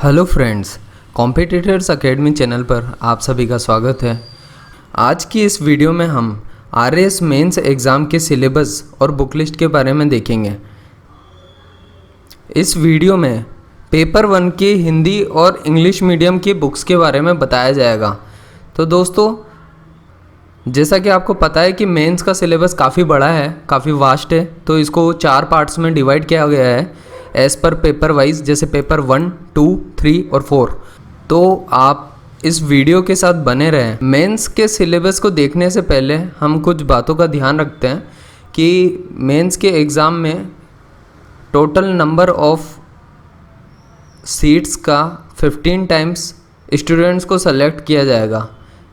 Hello friends, competitors academy channel पर आप सभी का स्वागत है। आज की इस वीडियो में हम आरएएस मेंस एग्ज़ाम के सिलेबस और बुक लिस्ट के बारे में देखेंगे। इस वीडियो में पेपर 1 की हिंदी और इंग्लिश मीडियम की बुक्स के बारे में बताया जाएगा। तो दोस्तों, जैसा कि आपको पता है कि मेंस का सिलेबस काफ़ी बड़ा है, काफ़ी वास्ट है, तो इसको 4 पार्ट्स में डिवाइड किया गया है एज़ पर पेपर वाइज, जैसे पेपर 1, 2, 3 और 4। तो आप इस वीडियो के साथ बने रहें। मेंस के सिलेबस को देखने से पहले हम कुछ बातों का ध्यान रखते हैं कि मेंस के एग्ज़ाम में टोटल नंबर ऑफ सीट्स का 15 टाइम्स स्टूडेंट्स को सेलेक्ट किया जाएगा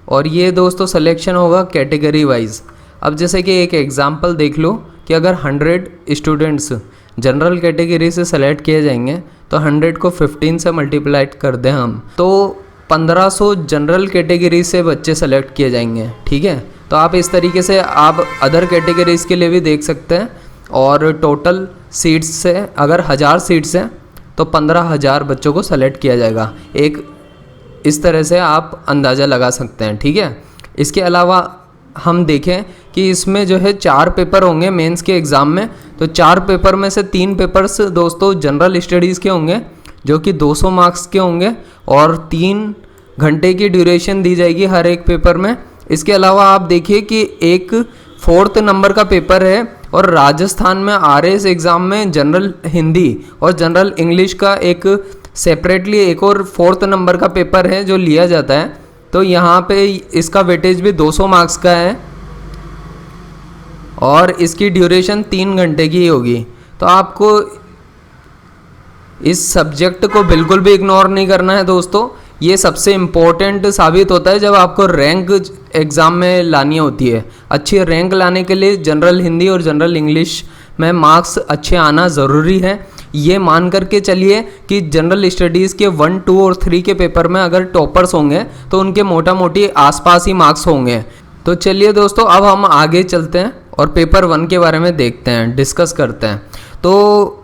और ये दोस्तों सिलेक्शन होगा कैटेगरी वाइज। अब जैसे कि एक एग्ज़ाम्पल देख लो कि अगर 100 स्टूडेंट्स जनरल कैटेगरी से सेलेक्ट किए जाएंगे तो 100 को 15 से मल्टीप्लाई कर दें हम, तो 1500 जनरल कैटेगरी से बच्चे सेलेक्ट किए जाएंगे। ठीक है, तो आप इस तरीके से आप अदर कैटेगरीज़ के लिए भी देख सकते हैं। और टोटल सीट्स से अगर 1000 सीट्स हैं तो 15,000 बच्चों को सेलेक्ट किया जाएगा। एक इस तरह से आप अंदाज़ा लगा सकते हैं। ठीक है, इसके अलावा हम देखें कि इसमें जो है 4 पेपर होंगे मेंस के एग्ज़ाम में। तो 4 पेपर में से 3 पेपर्स दोस्तों जनरल स्टडीज़ के होंगे जो कि 200 मार्क्स के होंगे और 3 घंटे की ड्यूरेशन दी जाएगी हर एक पेपर में। इसके अलावा आप देखिए कि एक 4th नंबर का पेपर है और राजस्थान में आरएएस एग्ज़ाम में जनरल हिंदी और जनरल इंग्लिश का एक सेपरेटली एक और 4th नंबर का पेपर है जो लिया जाता है। तो यहाँ पे इसका वेटेज भी 200 मार्क्स का है और इसकी ड्यूरेशन 3 घंटे की होगी। तो आपको इस सब्जेक्ट को बिल्कुल भी इग्नोर नहीं करना है दोस्तों। ये सबसे इम्पोर्टेंट साबित होता है जब आपको रैंक एग्ज़ाम में लानी होती है। अच्छी रैंक लाने के लिए जनरल हिंदी और जनरल इंग्लिश में मार्क्स अच्छे आना ज़रूरी है। ये मान करके चलिए कि जनरल स्टडीज़ के 1, 2 और 3 के पेपर में अगर टॉपर्स होंगे तो उनके मोटा मोटी आसपास ही मार्क्स होंगे। तो चलिए दोस्तों, अब हम आगे चलते हैं और पेपर 1 के बारे में देखते हैं, डिस्कस करते हैं। तो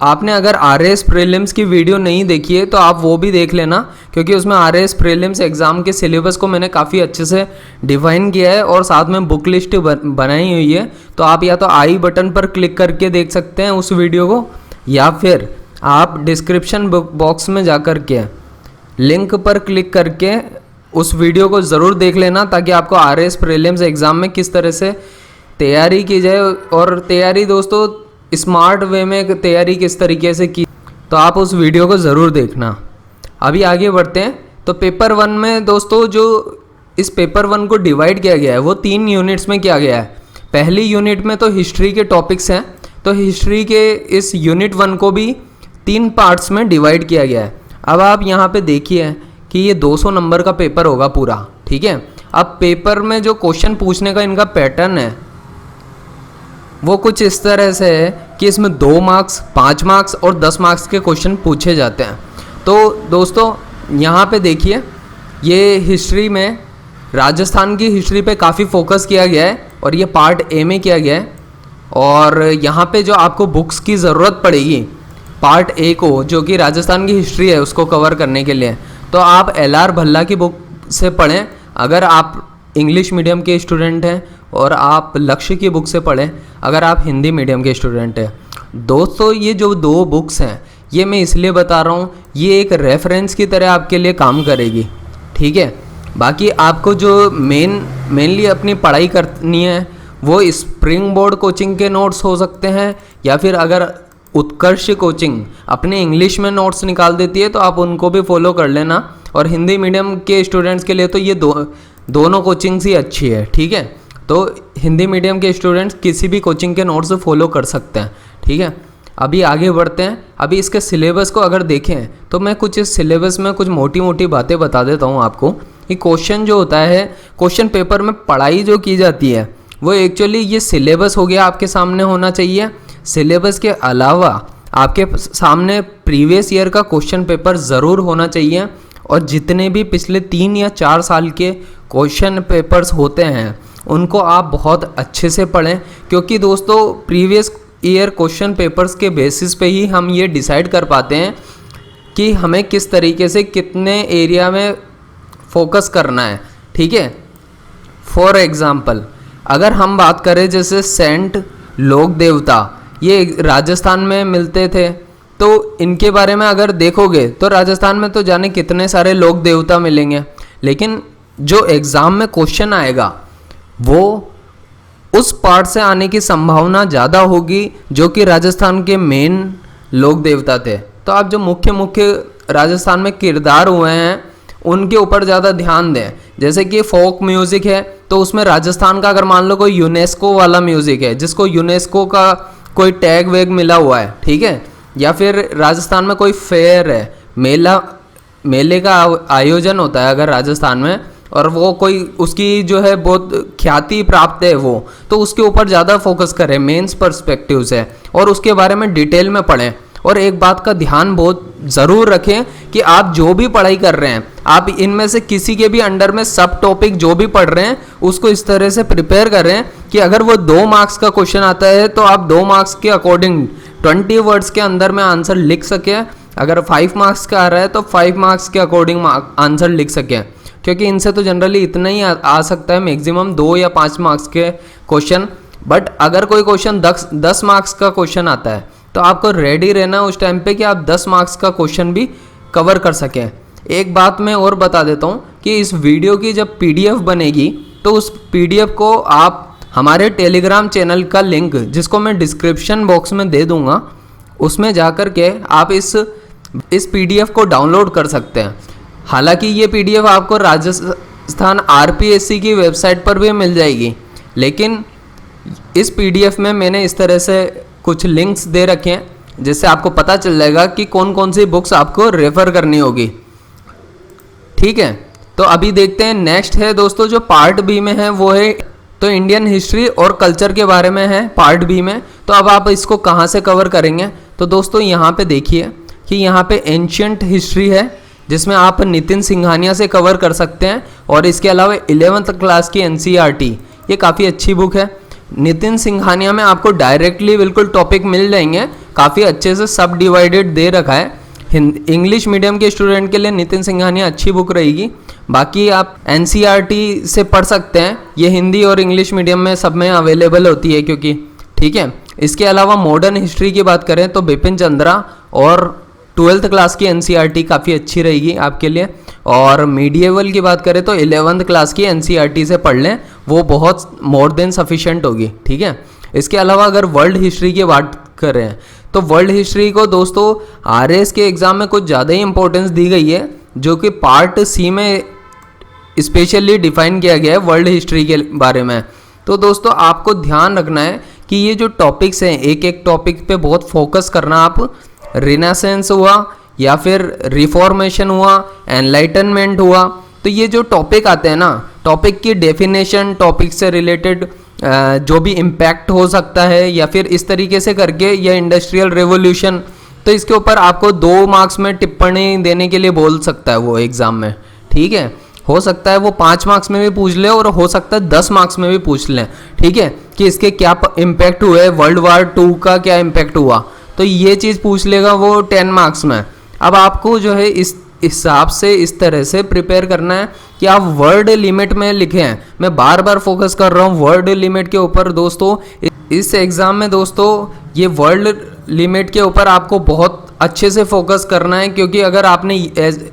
आपने अगर आरएएस प्रीलिम्स की वीडियो नहीं देखी है तो आप वो भी देख लेना, क्योंकि उसमें आरएएस प्रीलिम्स एग्ज़ाम के सिलेबस को मैंने काफ़ी अच्छे से डिफाइन किया है और साथ में बुक लिस्ट बनाई हुई है। तो आप या तो आई बटन पर क्लिक करके देख सकते हैं उस वीडियो को, या फिर आप डिस्क्रिप्शन बॉक्स में जा कर के लिंक पर क्लिक करके उस वीडियो को ज़रूर देख लेना, ताकि आपको आरएएस प्रीलिम्स एग्ज़ाम में किस तरह से तैयारी की जाए और तैयारी दोस्तों स्मार्ट वे में तैयारी किस तरीके से की, तो आप उस वीडियो को ज़रूर देखना। अभी आगे बढ़ते हैं। तो पेपर 1 में दोस्तों जो इस पेपर 1 को डिवाइड किया गया है वो 3 यूनिट्स में किया गया है। पहली यूनिट में तो हिस्ट्री के टॉपिक्स हैं, तो हिस्ट्री के इस यूनिट 1 को भी 3 पार्ट्स में डिवाइड किया गया है। अब आप यहाँ पे देखिए कि ये 200 नंबर का पेपर होगा पूरा। ठीक है, अब पेपर में जो क्वेश्चन पूछने का इनका पैटर्न है वो कुछ इस तरह से है कि इसमें 2 मार्क्स, 5 मार्क्स और 10 मार्क्स के क्वेश्चन पूछे जाते हैं। तो दोस्तों यहाँ पे देखिए, ये हिस्ट्री में राजस्थान की हिस्ट्री पे काफ़ी फोकस किया गया है और ये पार्ट ए में किया गया है। और यहाँ पे जो आपको बुक्स की ज़रूरत पड़ेगी पार्ट ए को, जो कि राजस्थान की हिस्ट्री है, उसको कवर करने के लिए, तो आप LR भल्ला की बुक से पढ़ें अगर आप इंग्लिश मीडियम के स्टूडेंट हैं, और आप लक्ष्य की बुक से पढ़ें अगर आप हिंदी मीडियम के स्टूडेंट हैं। दोस्तों ये जो 2 बुक्स हैं ये मैं इसलिए बता रहा हूँ, ये एक रेफरेंस की तरह आपके लिए काम करेगी। ठीक है, बाकी आपको जो मेनली अपनी पढ़ाई करनी है वो स्प्रिंग बोर्ड कोचिंग के नोट्स हो सकते हैं, या फिर अगर उत्कर्ष कोचिंग अपने इंग्लिश में नोट्स निकाल देती है तो आप उनको भी फॉलो कर लेना। और हिंदी मीडियम के स्टूडेंट्स के लिए तो ये दोनों कोचिंग्स ही अच्छी है। ठीक है, तो हिंदी मीडियम के स्टूडेंट्स किसी भी कोचिंग के नोट्स फॉलो कर सकते हैं। ठीक है, अभी आगे बढ़ते हैं। अभी इसके सिलेबस को अगर देखें तो मैं कुछ इस सिलेबस में कुछ मोटी मोटी बातें बता देता हूँ आपको कि क्वेश्चन जो होता है, क्वेश्चन पेपर में पढ़ाई जो की जाती है वो एक्चुअली ये सिलेबस हो गया आपके सामने होना चाहिए। सिलेबस के अलावा आपके सामने प्रीवियस ईयर का क्वेश्चन पेपर ज़रूर होना चाहिए, और जितने भी पिछले 3 या 4 साल के क्वेश्चन पेपर्स होते हैं उनको आप बहुत अच्छे से पढ़ें, क्योंकि दोस्तों प्रीवियस ईयर क्वेश्चन पेपर्स के बेसिस पे ही हम ये डिसाइड कर पाते हैं कि हमें किस तरीके से कितने एरिया में फोकस करना है, ठीक है। फॉर एग्ज़ाम्पल अगर हम बात करें जैसे सेंट लोक देवता, ये राजस्थान में मिलते थे, तो इनके बारे में अगर देखोगे तो राजस्थान में तो जाने कितने सारे लोक देवता मिलेंगे, लेकिन जो एग्ज़ाम में क्वेश्चन आएगा वो उस पार्ट से आने की संभावना ज़्यादा होगी जो कि राजस्थान के मेन लोक देवता थे। तो आप जो मुख्य मुख्य राजस्थान में किरदार हुए हैं उनके ऊपर ज़्यादा ध्यान दें। जैसे कि फोक म्यूज़िक है तो उसमें राजस्थान का अगर मान लो कोई यूनेस्को वाला म्यूज़िक है जिसको यूनेस्को का कोई टैग वैग मिला हुआ है, ठीक है, या फिर राजस्थान में कोई फेयर है, मेले का आयोजन होता है अगर राजस्थान में, और वो कोई उसकी जो है बहुत ख्याति प्राप्त है वो, तो उसके ऊपर ज़्यादा फोकस करें मेंस पर्सपेक्टिव से और उसके बारे में डिटेल में पढ़ें। और एक बात का ध्यान बहुत ज़रूर रखें कि आप जो भी पढ़ाई कर रहे हैं आप इनमें से किसी के भी अंडर में सब टॉपिक जो भी पढ़ रहे हैं उसको इस तरह से प्रिपेयर कर रहे हैं कि अगर वो 2 मार्क्स का क्वेश्चन आता है तो आप 2 मार्क्स के अकॉर्डिंग 20 वर्ड्स के अंदर में आंसर लिख सकें। अगर 5 मार्क्स का आ रहा है तो 5 मार्क्स के अकॉर्डिंग आंसर लिख सकें, क्योंकि इनसे तो जनरली इतना ही आ सकता है, मैक्सिमम 2 या 5 मार्क्स के क्वेश्चन। बट अगर कोई क्वेश्चन 10 मार्क्स का क्वेश्चन आता है तो आपको रेडी रहना उस टाइम पे कि आप 10 मार्क्स का क्वेश्चन भी कवर कर सकें। एक बात मैं और बता देता हूँ कि इस वीडियो की जब PDF बनेगी तो उस PDF को आप हमारे टेलीग्राम चैनल का लिंक, जिसको मैं डिस्क्रिप्शन बॉक्स में दे दूँगा, उसमें जा कर के आप इस PDF को डाउनलोड कर सकते हैं। हालांकि ये PDF आपको राजस्थान RPSC की वेबसाइट पर भी मिल जाएगी, लेकिन इस PDF में मैंने इस तरह से कुछ लिंक्स दे रखे हैं जिससे आपको पता चल जाएगा कि कौन कौन सी बुक्स आपको रेफ़र करनी होगी, ठीक है। तो अभी देखते हैं नेक्स्ट है दोस्तों जो पार्ट बी में है वो है तो इंडियन हिस्ट्री और कल्चर के बारे में है पार्ट बी में। तो अब आप इसको कहाँ से कवर करेंगे, तो दोस्तों यहाँ पे देखिए कि यहाँ पे एंशियंट हिस्ट्री है जिसमें आप नितिन सिंघानिया से कवर कर सकते हैं, और इसके अलावा 11th क्लास की NCERT ये काफ़ी अच्छी बुक है। नितिन सिंघानिया में आपको डायरेक्टली बिल्कुल टॉपिक मिल जाएंगे, काफ़ी अच्छे से सब डिवाइडेड दे रखा है। इंग्लिश मीडियम के स्टूडेंट के लिए नितिन सिंघानिया अच्छी बुक रहेगी। बाकी आप NCERT से पढ़ सकते हैं, ये हिंदी और इंग्लिश मीडियम में सब में अवेलेबल होती है क्योंकि, ठीक है। इसके अलावा मॉडर्न हिस्ट्री की बात करें तो बिपिन चंद्रा और 12th क्लास की NCERT काफ़ी अच्छी रहेगी आपके लिए। और मीडिएवल की बात करें तो 11th क्लास की NCERT से पढ़ लें, वो बहुत मोर देन सफिशेंट होगी, ठीक है। इसके अलावा अगर वर्ल्ड हिस्ट्री की बात करें तो वर्ल्ड हिस्ट्री को दोस्तों RS के एग्ज़ाम में कुछ ज़्यादा ही इंपॉर्टेंस दी गई है, जो कि पार्ट C में स्पेशली डिफाइन किया गया है वर्ल्ड हिस्ट्री के बारे में। तो दोस्तों आपको ध्यान रखना है कि ये जो टॉपिक्स हैं एक एक टॉपिक पे बहुत फोकस करना। आप रिनेसेंस हुआ या फिर रिफॉर्मेशन हुआ, एनलाइटनमेंट हुआ, तो ये जो टॉपिक आते हैं ना, टॉपिक की डेफिनेशन, टॉपिक से रिलेटेड जो भी इम्पैक्ट हो सकता है या फिर इस तरीके से करके, या इंडस्ट्रियल रेवोल्यूशन, तो इसके ऊपर आपको 2 मार्क्स में टिप्पणी देने के लिए बोल सकता है वो एग्ज़ाम में, ठीक है। हो सकता है वो 5 मार्क्स में भी पूछ ले और हो सकता है 10 मार्क्स में भी पूछ लें, ठीक है, कि इसके क्या इम्पैक्ट हुए, वर्ल्ड वार 2 का क्या इम्पैक्ट हुआ, तो ये चीज़ पूछ लेगा वो 10 मार्क्स में। अब आपको जो है इस हिसाब से इस तरह से प्रिपेयर करना है कि आप वर्ड लिमिट में लिखें। मैं बार बार फोकस कर रहा हूँ वर्ड लिमिट के ऊपर दोस्तों। इस एग्ज़ाम में दोस्तों ये वर्ड लिमिट के ऊपर आपको बहुत अच्छे से फोकस करना है, क्योंकि अगर आपने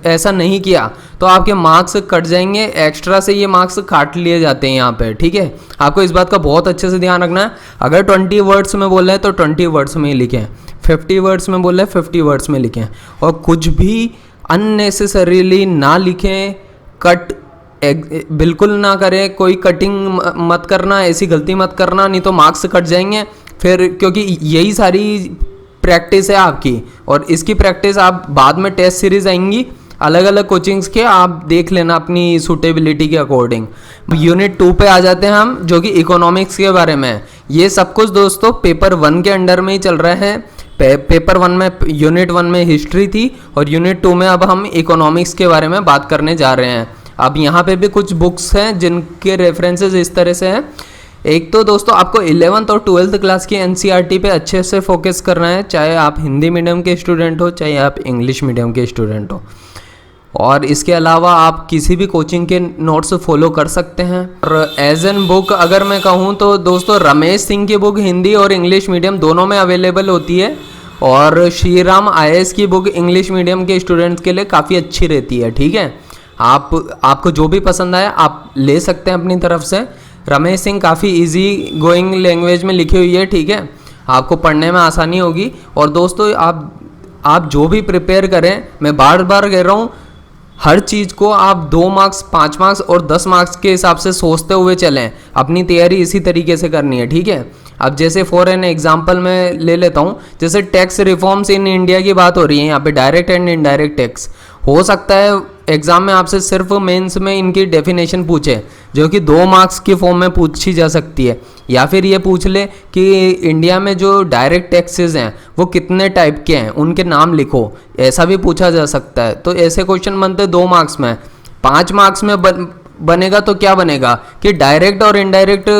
ऐसा नहीं किया तो आपके मार्क्स कट जाएंगे, एक्स्ट्रा से ये मार्क्स काट लिए जाते हैं यहाँ पे, ठीक है। आपको इस बात का बहुत अच्छे से ध्यान रखना है। अगर 20 वर्ड्स में बोल रहे हैं तो 20 वर्ड्स में ही लिखें, 50 वर्ड्स में बोल रहे हैं 50 वर्ड्स में लिखें, और कुछ भी अननेसेसरीली ना लिखें, कट बिल्कुल ना करें, कोई कटिंग मत करना, ऐसी गलती मत करना, नहीं तो मार्क्स कट जाएंगे फिर, क्योंकि यही सारी प्रैक्टिस है आपकी, और इसकी प्रैक्टिस आप बाद में टेस्ट सीरीज आएंगी अलग अलग कोचिंग्स के, आप देख लेना अपनी सूटेबिलिटी के अकॉर्डिंग। यूनिट 2 पे आ जाते हैं हम, जो कि इकोनॉमिक्स के बारे में है। ये सब कुछ दोस्तों पेपर 1 के अंडर में ही चल रहा है। पेपर 1 में यूनिट 1 में हिस्ट्री थी और यूनिट 2 में अब हम इकोनॉमिक्स के बारे में बात करने जा रहे हैं। अब यहाँ पे भी कुछ बुक्स हैं जिनके रेफरेंसेस इस तरह से हैं एक तो दोस्तों आपको 11th और 12th क्लास की एनसीईआरटी पे अच्छे से फोकस करना है, चाहे आप हिंदी मीडियम के स्टूडेंट हो चाहे आप इंग्लिश मीडियम के स्टूडेंट हो। और इसके अलावा आप किसी भी कोचिंग के नोट्स फॉलो कर सकते हैं। और एज एन बुक अगर मैं कहूँ तो दोस्तों रमेश सिंह की बुक हिंदी और इंग्लिश मीडियम दोनों में अवेलेबल होती है, और श्री राम IAS की बुक इंग्लिश मीडियम के स्टूडेंट्स के लिए काफ़ी अच्छी रहती है। ठीक है, आपको जो भी पसंद आए आप ले सकते हैं अपनी तरफ से। रमेश सिंह काफ़ी इजी गोइंग लैंग्वेज में लिखी हुई है। ठीक है, आपको पढ़ने में आसानी होगी। और दोस्तों आप जो भी प्रिपेयर करें, मैं बार बार कह रहा हूँ, हर चीज़ को आप 2 मार्क्स 5 मार्क्स और 10 मार्क्स के हिसाब से सोचते हुए चलें। अपनी तैयारी इसी तरीके से करनी है। ठीक है, अब जैसे फॉर एन एग्जांपल मैं ले लेता हूँ, जैसे टैक्स रिफॉर्म्स इन इंडिया की बात हो रही है यहाँ पे, डायरेक्ट एंड इनडायरेक्ट टैक्स। हो सकता है एग्जाम में आपसे सिर्फ मेंस में इनकी डेफिनेशन पूछे, जो कि 2 मार्क्स के फॉर्म में पूछी जा सकती है, या फिर ये पूछ ले कि इंडिया में जो डायरेक्ट टैक्सेस हैं वो कितने टाइप के हैं, उनके नाम लिखो, ऐसा भी पूछा जा सकता है। तो ऐसे क्वेश्चन बनते 2 मार्क्स में। 5 मार्क्स में बनेगा तो क्या बनेगा कि डायरेक्ट और इनडायरेक्ट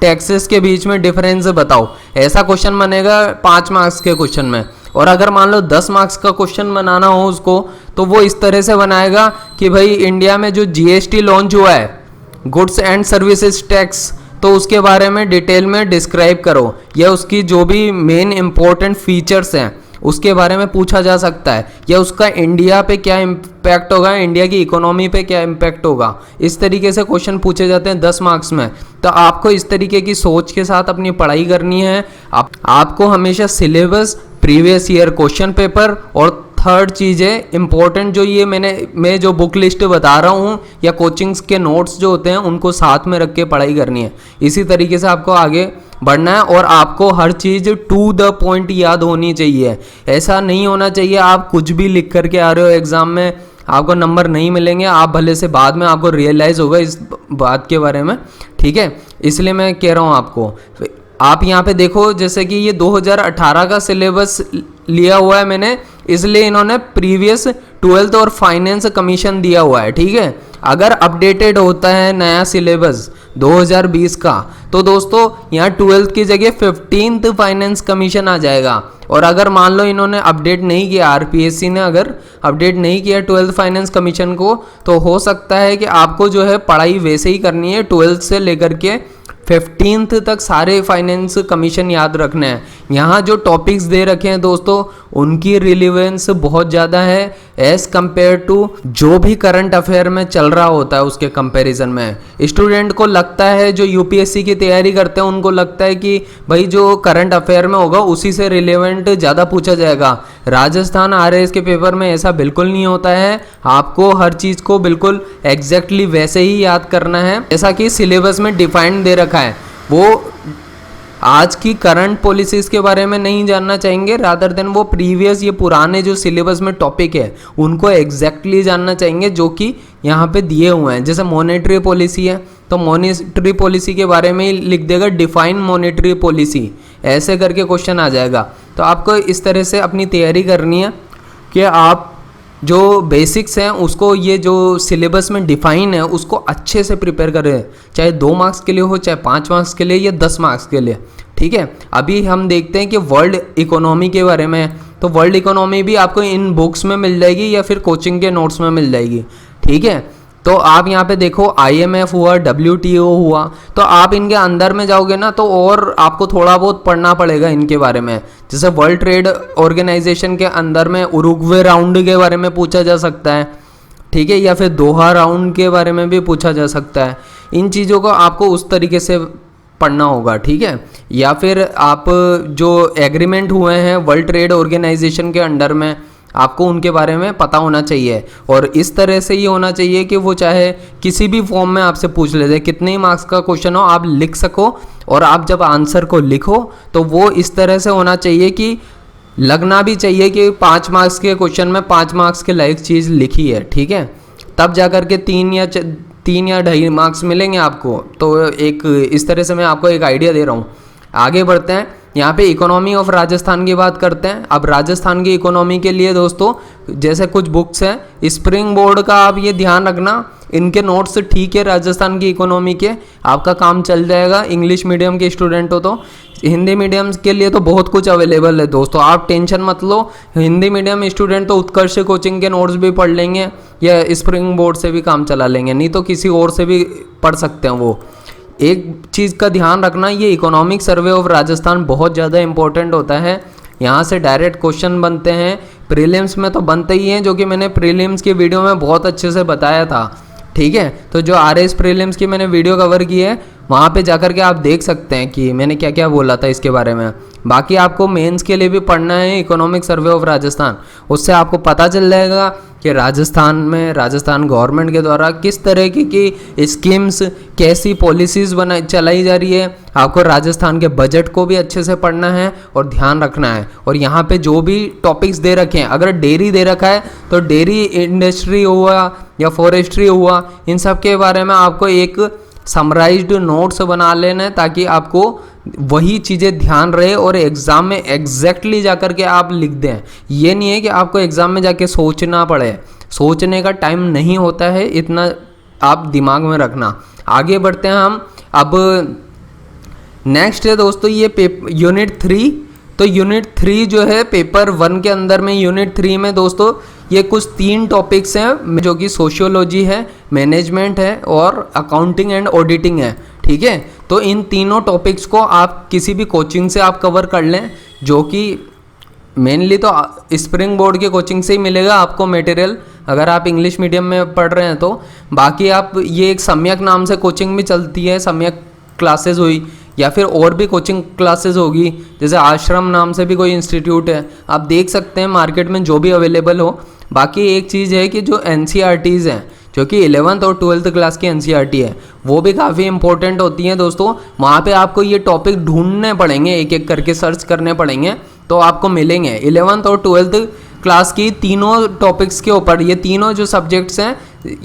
टैक्सेस के बीच में डिफरेंस बताओ, ऐसा क्वेश्चन बनेगा 5 मार्क्स के क्वेश्चन में। और अगर मान लो 10 मार्क्स का क्वेश्चन बनाना हो उसको, तो वो इस तरह से बनाएगा कि भाई इंडिया में जो GST लॉन्च हुआ है, गुड्स एंड सर्विसेज टैक्स, तो उसके बारे में डिटेल में डिस्क्राइब करो, या उसकी जो भी मेन इंपॉर्टेंट फीचर्स हैं उसके बारे में पूछा जा सकता है, या उसका इंडिया पे क्या इम्पैक्ट होगा, इंडिया की इकोनॉमी पे क्या इम्पैक्ट होगा। इस तरीके से क्वेश्चन पूछे जाते हैं 10 मार्क्स में। तो आपको इस तरीके की सोच के साथ अपनी पढ़ाई करनी है। आपको हमेशा syllabus, previous year question paper, और थर्ड चीज़ है इम्पोर्टेंट, जो ये मैं जो बुक लिस्ट बता रहा हूँ या कोचिंग्स के नोट्स जो होते हैं उनको साथ में रख के पढ़ाई करनी है। इसी तरीके से आपको आगे बढ़ना है, और आपको हर चीज़ टू द पॉइंट याद होनी चाहिए। ऐसा नहीं होना चाहिए आप कुछ भी लिख करके आ रहे हो एग्ज़ाम में, आपको नंबर नहीं मिलेंगे। आप भले से बाद में आपको रियलाइज़ होगा इस बात के बारे में। ठीक है, इसलिए मैं कह रहा हूँ आपको, आप यहाँ पे देखो जैसे कि ये 2018 का सिलेबस लिया हुआ है मैंने, इसलिए इन्होंने प्रीवियस 12th और फाइनेंस कमीशन दिया हुआ है। ठीक है, अगर अपडेटेड होता है नया सिलेबस 2020 का, तो दोस्तों यहाँ 12th की जगह 15th फाइनेंस कमीशन आ जाएगा। और अगर मान लो इन्होंने अपडेट नहीं किया, RPSC ने अगर अपडेट नहीं किया 12th फाइनेंस कमीशन को, तो हो सकता है कि आपको जो है पढ़ाई वैसे ही करनी है, 12th से लेकर के 15th तक सारे फाइनेंस कमीशन याद रखने हैं। यहाँ जो टॉपिक्स दे रखे हैं दोस्तों, उनकी रिलेवेंस बहुत ज़्यादा है एज़ कम्पेयर टू जो भी करंट अफेयर में चल रहा होता है उसके कंपैरिजन में। स्टूडेंट को लगता है, जो UPSC की तैयारी करते हैं उनको लगता है कि भाई जो करंट अफेयर में होगा उसी से रिलेवेंट ज़्यादा पूछा जाएगा। राजस्थान RAS के पेपर में ऐसा बिल्कुल नहीं होता है। आपको हर चीज़ को बिल्कुल एग्जैक्टली वैसे ही याद करना है जैसा कि सिलेबस में डिफाइंड दे रखा है। वो आज की करंट पॉलिसीज़ के बारे में नहीं जानना चाहेंगे, रादर देन वो प्रीवियस, ये पुराने जो सिलेबस में टॉपिक है उनको एग्जैक्टली जानना चाहेंगे, जो कि यहाँ पे दिए हुए हैं। जैसे मॉनेटरी पॉलिसी है तो मॉनेटरी पॉलिसी के बारे में ही लिख देगा डिफाइन मॉनेटरी पॉलिसी, ऐसे करके क्वेश्चन आ जाएगा। तो आपको इस तरह से अपनी तैयारी करनी है कि आप जो बेसिक्स हैं उसको, ये जो सिलेबस में डिफाइन है उसको अच्छे से प्रिपेयर करें, चाहे 2 मार्क्स के लिए हो, चाहे 5 मार्क्स के लिए या 10 मार्क्स के लिए। ठीक है, अभी हम देखते हैं कि वर्ल्ड इकोनॉमी के बारे में, तो वर्ल्ड इकोनॉमी भी आपको इन बुक्स में मिल जाएगी या फिर कोचिंग के नोट्स में मिल जाएगी। ठीक है, तो आप यहाँ पे देखो IMF हुआ, WTO हुआ, तो आप इनके अंदर में जाओगे ना तो और आपको थोड़ा बहुत पढ़ना पड़ेगा इनके बारे में। जैसे वर्ल्ड ट्रेड ऑर्गेनाइजेशन के अंदर में उरुग्वे राउंड के बारे में पूछा जा सकता है। ठीक है, या फिर दोहा राउंड के बारे में भी पूछा जा सकता है। इन चीज़ों को आपको उस तरीके से पढ़ना होगा। ठीक है, या फिर आप जो एग्रीमेंट हुए हैं वर्ल्ड ट्रेड ऑर्गेनाइजेशन के अंडर में, आपको उनके बारे में पता होना चाहिए। और इस तरह से ये होना चाहिए कि वो चाहे किसी भी फॉर्म में आपसे पूछ लेते, कितने ही मार्क्स का क्वेश्चन हो आप लिख सको, और आप जब आंसर को लिखो तो वो इस तरह से होना चाहिए कि लगना भी चाहिए कि 5 मार्क्स के क्वेश्चन में 5 मार्क्स के लायक चीज़ लिखी है। ठीक है, तब जा कर के 3 या 2.5 मार्क्स मिलेंगे आपको। तो एक इस तरह से मैं आपको एक आइडिया दे रहा हूँ। आगे बढ़ते हैं। यहाँ पे इकोनॉमी ऑफ राजस्थान की बात करते हैं। अब राजस्थान की इकोनॉमी के लिए दोस्तों जैसे कुछ बुक्स हैं, स्प्रिंग बोर्ड का आप ये ध्यान रखना, इनके नोट्स ठीक है राजस्थान की इकोनॉमी के, आपका काम चल जाएगा। इंग्लिश मीडियम के स्टूडेंट हो तो, हिंदी मीडियम के लिए तो बहुत कुछ अवेलेबल है दोस्तों, आप टेंशन मत लो। हिंदी मीडियम स्टूडेंट तो उत्कर्ष कोचिंग के नोट्स भी पढ़ लेंगे या स्प्रिंग बोर्ड से भी काम चला लेंगे, नहीं तो किसी और से भी पढ़ सकते हैं वो। एक चीज़ का ध्यान रखना, ये इकोनॉमिक सर्वे ऑफ राजस्थान बहुत ज़्यादा इंपॉर्टेंट होता है, यहाँ से डायरेक्ट क्वेश्चन बनते हैं, प्रीलिम्स में तो बनते ही हैं, जो कि मैंने प्रीलिम्स की वीडियो में बहुत अच्छे से बताया था। ठीक है, तो जो RS प्रीलिम्स की मैंने वीडियो कवर की है वहाँ पे जाकर के आप देख सकते हैं कि मैंने क्या क्या बोला था इसके बारे में। बाकी आपको मेंस के लिए भी पढ़ना है इकोनॉमिक सर्वे ऑफ राजस्थान, उससे आपको पता चल जाएगा कि राजस्थान में राजस्थान गवर्नमेंट के द्वारा किस तरह की स्कीम्स, कैसी पॉलिसीज़ चलाई जा रही है। आपको राजस्थान के बजट को भी अच्छे से पढ़ना है और ध्यान रखना है। और यहाँ पे जो भी टॉपिक्स दे रखे हैं, अगर डेयरी दे रखा है तो डेयरी इंडस्ट्री हुआ या फॉरेस्ट्री हुआ, इन सब के बारे में आपको एक समराइज्ड नोट्स बना लेना है, ताकि आपको वही चीज़ें ध्यान रहे और एग्ज़ाम में एग्जैक्टली जाकर के आप लिख दें। ये नहीं है कि आपको एग्ज़ाम में जाके सोचना पड़े, सोचने का टाइम नहीं होता है, इतना आप दिमाग में रखना। आगे बढ़ते हैं हम। अब नेक्स्ट है दोस्तों ये यूनिट 3। तो यूनिट 3 जो है पेपर 1 के अंदर में, यूनिट 3 में दोस्तों ये कुछ 3 टॉपिक्स हैं, जो कि सोशियोलॉजी है, मैनेजमेंट है और अकाउंटिंग एंड ऑडिटिंग है। ठीक है, तो इन तीनों टॉपिक्स को आप किसी भी कोचिंग से आप कवर कर लें, जो कि मेनली तो स्प्रिंग बोर्ड के कोचिंग से ही मिलेगा आपको मटेरियल, अगर आप इंग्लिश मीडियम में पढ़ रहे हैं तो। बाकी आप ये एक सम्यक नाम से कोचिंग भी चलती है, सम्यक क्लासेस हुई, या फिर और भी कोचिंग क्लासेस होगी, जैसे आश्रम नाम से भी कोई इंस्टीट्यूट है, आप देख सकते हैं मार्केट में जो भी अवेलेबल हो। बाकी एक चीज़ है कि जो NCERTs हैं, जो कि 11th और 12th क्लास की NCERT है, वो भी काफ़ी इंपॉर्टेंट होती हैं दोस्तों। वहाँ पे आपको ये टॉपिक ढूंढने पड़ेंगे, एक एक करके सर्च करने पड़ेंगे, तो आपको मिलेंगे। 11th और 12th क्लास की तीनों टॉपिक्स के ऊपर, ये तीनों जो सब्जेक्ट्स हैं,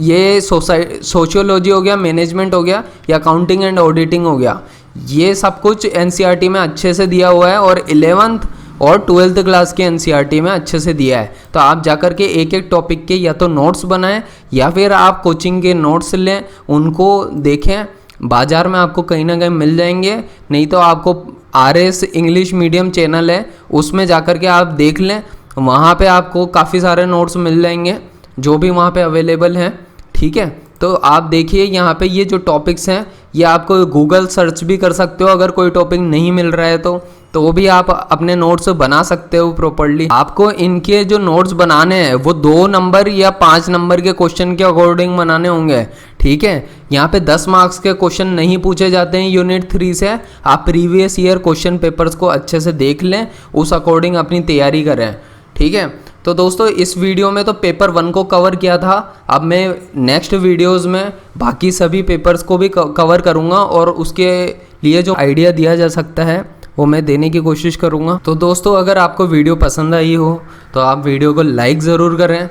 ये सोशियोलॉजी हो गया, मैनेजमेंट हो गया, या अकाउंटिंग एंड ऑडिटिंग हो गया, ये सब कुछ NCERT में अच्छे से दिया हुआ है, और 11th और 12th क्लास के NCERT में अच्छे से दिया है। तो आप जाकर के एक एक टॉपिक के या तो नोट्स बनाएं, या फिर आप कोचिंग के नोट्स लें, उनको देखें। बाज़ार में आपको कहीं ना कहीं मिल जाएंगे, नहीं तो आपको RS इंग्लिश मीडियम चैनल है, उसमें जाकर के आप देख लें, वहाँ पे आपको काफ़ी सारे नोट्स मिल जाएंगे जो भी वहाँ पे अवेलेबल हैं। ठीक है, तो आप देखिए यहाँ पे ये जो टॉपिक्स हैं, ये आपको गूगल सर्च भी कर सकते हो, अगर कोई टॉपिक नहीं मिल रहा है तो वो भी आप अपने नोट्स बना सकते हो प्रॉपर्ली। आपको इनके जो नोट्स बनाने हैं वो 2 नंबर या 5 नंबर के क्वेश्चन के अकॉर्डिंग बनाने होंगे। ठीक है, यहाँ पे 10 मार्क्स के क्वेश्चन नहीं पूछे जाते हैं यूनिट 3 से। आप प्रीवियस ईयर क्वेश्चन पेपर्स को अच्छे से देख लें, उस अकॉर्डिंग अपनी तैयारी करें। ठीक है, तो दोस्तों इस वीडियो में तो पेपर 1 को कवर किया था, अब मैं नेक्स्ट वीडियोस में बाकी सभी पेपर्स को भी कवर करूँगा, और उसके लिए जो आइडिया दिया जा सकता है वो मैं देने की कोशिश करूँगा। तो दोस्तों अगर आपको वीडियो पसंद आई हो तो आप वीडियो को लाइक ज़रूर करें,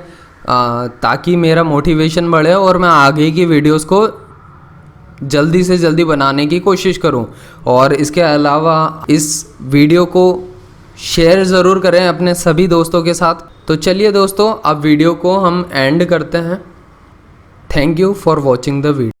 ताकि मेरा मोटिवेशन बढ़े और मैं आगे की वीडियोस को जल्दी से जल्दी बनाने की कोशिश करूं। और इसके अलावा इस वीडियो को शेयर ज़रूर करें अपने सभी दोस्तों के साथ। तो चलिए दोस्तों, अब वीडियो को हम एंड करते हैं। Thank you for watching the video.